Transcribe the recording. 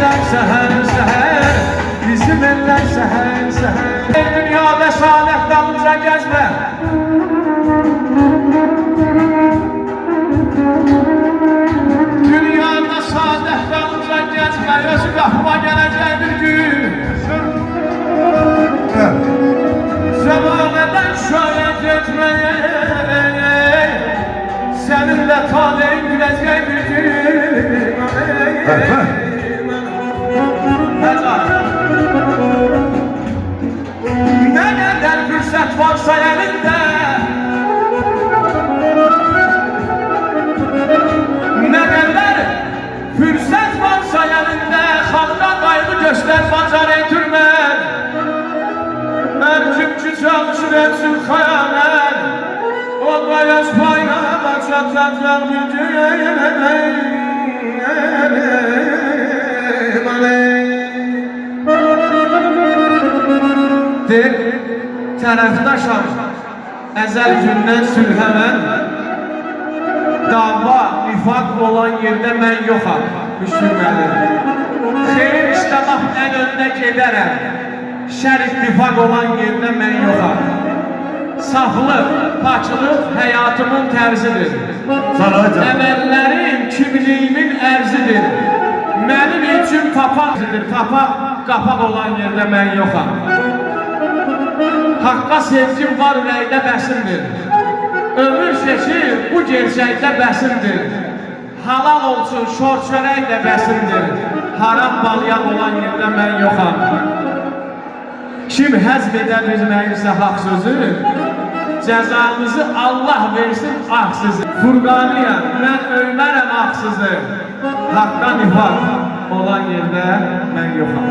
eller seher seher, bizim eller seher seher. Dünyada saadet dalınca gezme. Dünyada saadet dalınca gezme. Özü kapıma gelecek bir gün. Zamaneden şöyle gitmeye, seninle taleyin gülecek bir gün. Ne kadar fırsat varsa elinde, ne kadar fırsat varsa elinde, halka kaybı göster pazar etürme. Merkimci çalışır etsin hayalet, o bayaz paynama çatacak bir gün. Tərəfdaşam, əzəl gündən sülhəmən, dava, nifaq olan yerdə mən yoxam, müslümənim. Xeyir işləmək ən önünə gedərəm, şər ittifaq olan yerdə mən yoxam. Saflıq, paçlıq həyatımın tərzidir. Əməllərim kimliyimin ərzidir. Mənim üçün papaqdır, papaq, qapaq olan yerdə mən yoxam. Haqqa sevgim var ürəkdə bəsimdir. Ömür seçir bu gerçəkdə bəsimdir. Halal olsun şor çörək də bəsimdir. Haram balyaq olan yerdə mən yoxam. Kim həzm edə bilməyirsə haqq sözü, cəzanızı Allah versin axsızı. Furqanıyam, mən ölmərəm axsızı. Haqqa nifaq olan yerdə mən yoxam.